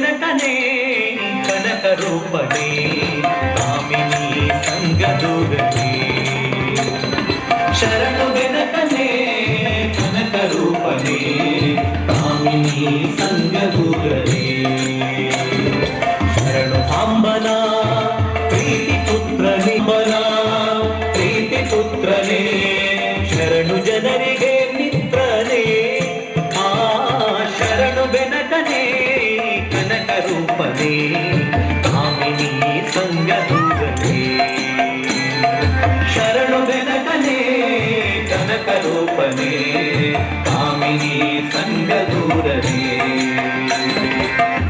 ಬೆನಕನೆ ಕನಕ ರೂಪನೆ ಕಾಮಿನಿ ಸಂಗದೂರನೆ ಶರಣು ಬೆನಕನೆ ಕನಕ ರೂಪನೆ ಕಾಮಿನಿ ಸಂಗದೂರನೆ ಶರಣು ಸಾಂಬನ ಪ್ರೀತಿ ಪುತ್ರನೆ ಬನ ಪ್ರೀತಿ ಪುತ್ರನೇ ಶರಣು ಜನರಿಗೆ ಮಿತ್ರನೇ ಆ ಶರಣು ಬೆನಕನೆ ಕನಕ ರೂಪನೆ ಕಾಮಿನಿ ಸಂಗದೂರನೆ ಶರಣು ಬೆನಕನೆ ಕನಕ ರೂಪನೆ ಕಾಮಿನಿ ಸಂಗದೂರನೆ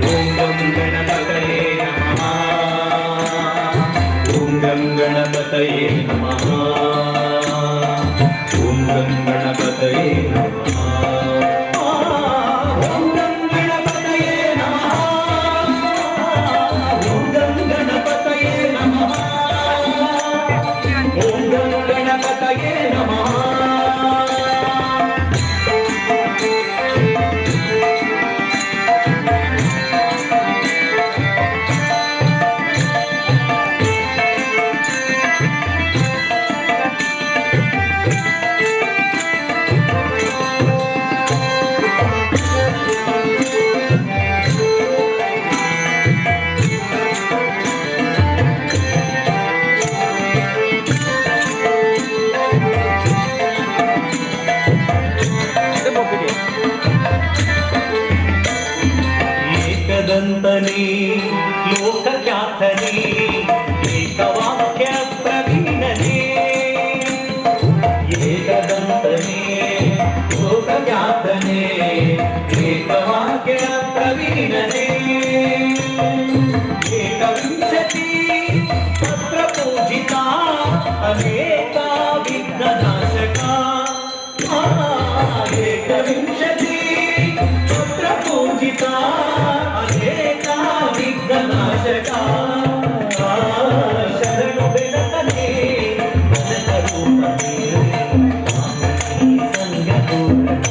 ಓಂ ಗಂ ಗಣಪತಯೇ ನಮಃ ಓಂ ಗಂ ಗಣಪತಯೇ ನಮಃ ಓಂ ಗಂ ಗಣಪತಯೇ ನಮಃ ಓಂ ಗಂ ಗಣಪತಯೇ ನಮಃ ಓಂ ಗಂ ಗಣಪತಯೇ ನಮಃ ಓಂ ಗಂ ಗಣಪತಯೇ ನಮಃ एकदन्तने लोकख्यातने एकवाक्य प्रवीणने एकदन्तने लोकख्यातने एकवाक्य प्रवीणने एकविंशति पत्र पूजिता अनेका विघ्ननाशका एकविंशति पत्र पूजिता अनेका विघ्ननाशका शरणु बेनकने कनक रूपने कामिनी संगदूरने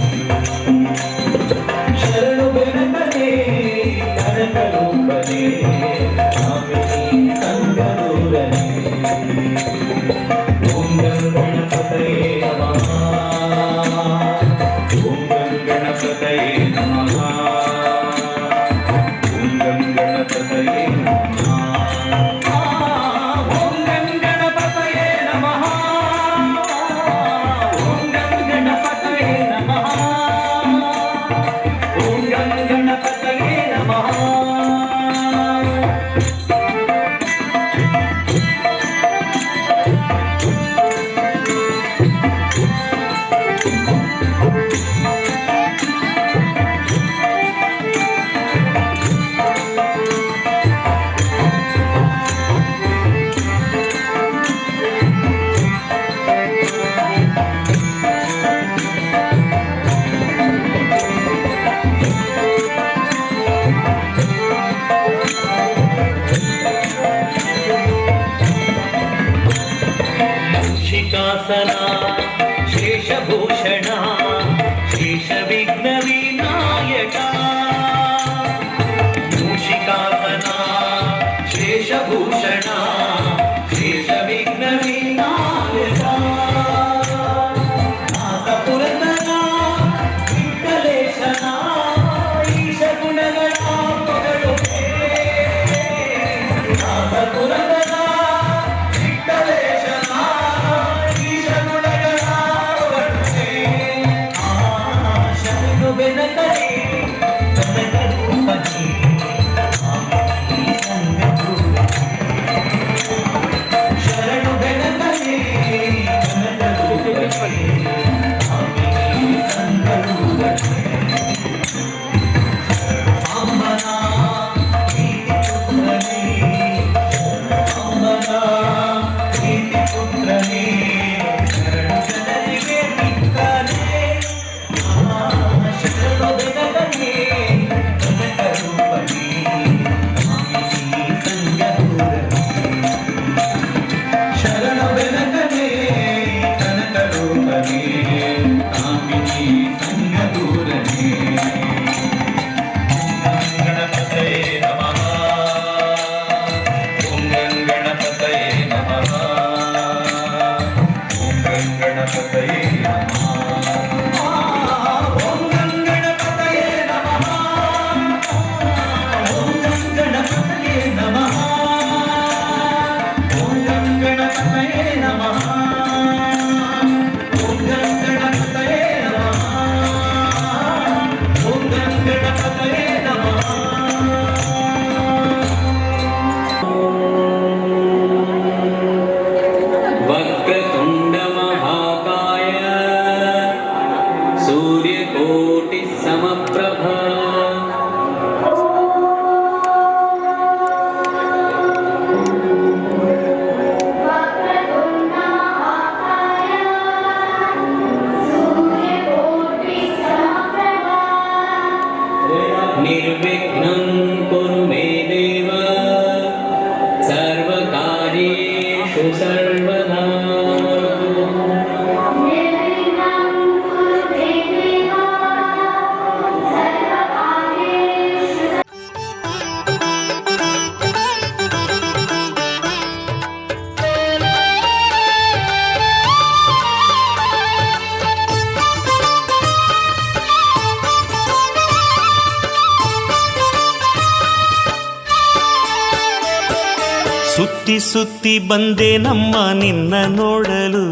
ಸುತ್ತಿ ಸುತ್ತಿ ಬಂದೆ ನಮ್ಮ ನಿನ್ನ ನೋಡಲು,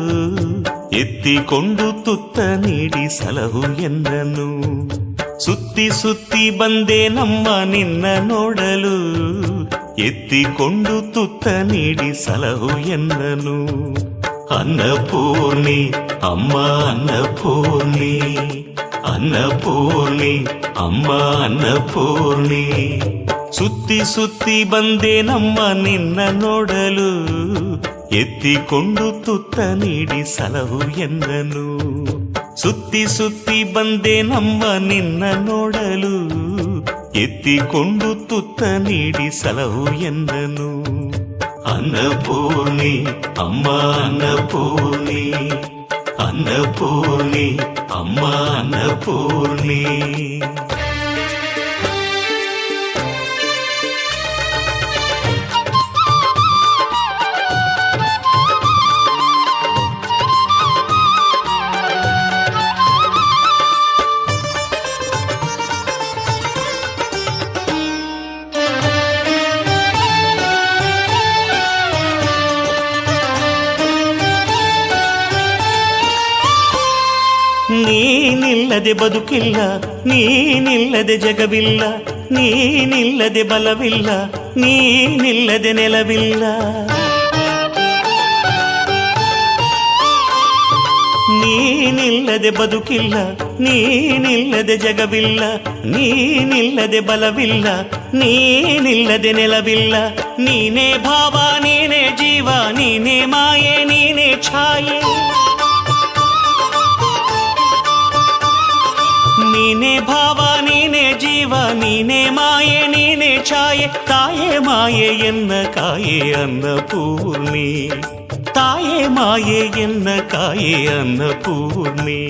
ಎತ್ತಿಕೊಂಡು ತುತ್ತ ನೀಡಿ ಸಲಹು ಎಂದನು. ಸುತ್ತಿ ಸುತ್ತಿ ಬಂದೆ ನಮ್ಮ ನಿನ್ನ ನೋಡಲು, ಎತ್ತಿಕೊಂಡು ತುತ್ತ ನೀಡಿ ಸಲಹು ಎಂದನು. ಅನ್ನಪೂರ್ಣಿ ಅಮ್ಮ ಅನ್ನಪೂರ್ಣಿ, ಅನ್ನಪೂರ್ಣಿ ಅಮ್ಮ ಅನ್ನಪೂರ್ಣಿ. ಸುತ್ತಿ ಸುತ್ತಿ ಬಂದೆ ನಮ್ಮ ನಿನ್ನ ನೋಡಲು, ಎತ್ತಿಕೊಂಡು ತುತ್ತ ನೀಡಿ ಸಲಹು ಎಂದನು. ಸುತ್ತಿ ಸುತ್ತಿ ಬಂದೆ ನಮ್ಮ ನಿನ್ನ ನೋಡಲು, ಎತ್ತಿಕೊಂಡು ತುತ್ತ ನೀಡಿ ಸಲಹು ಎಂದನು. ಅನ್ನಪೂರ್ಣಿ ಅಮ್ಮ ಅನ್ನಪೂರ್ಣಿ, ಅನ್ನಪೂರ್ಣಿ ಅಮ್ಮ ಅನ್ನಪೂರ್ಣಿ. ನೀನಿಲ್ಲದೆ ಬದುಕಿಲ್ಲ, ನೀನಿಲ್ಲದೆ ಜಗವಿಲ್ಲ, ನೀನಿಲ್ಲದೆ ಬಲವಿಲ್ಲ, ನೀನಿಲ್ಲದೆ ನೆಲವಿಲ್ಲ. ನೀನಿಲ್ಲದೆ ಬದುಕಿಲ್ಲ, ನೀನಿಲ್ಲದೆ ಜಗವಿಲ್ಲ, ನೀನಿಲ್ಲದೆ ಬಲವಿಲ್ಲ, ನೀನಿಲ್ಲದೆ ನೆಲವಿಲ್ಲ. ನೀನೇ ಭಾವ, ನೀನೇ ಜೀವ, ನೀನೇ ಮಾಯೆ, ನೀನೇ ಛಾಯೆ. ನೀನೇ ಭಾವ, ನೀನೇ ಜೀವ, ನೀನೇ ಮಾಯೆ, ನೀನೇ ಛಾಯೆ. ತಾಯೇ ಮಾಯೆ ಎನ್ನ ಕಾಯೆ ಅನ್ನಪೂರ್ಣಿ, ತಾಯೇ ಮಾಯೆ ಎನ್ನ ಕಾಯೆ ಅನ್ನಪೂರ್ಣಿ.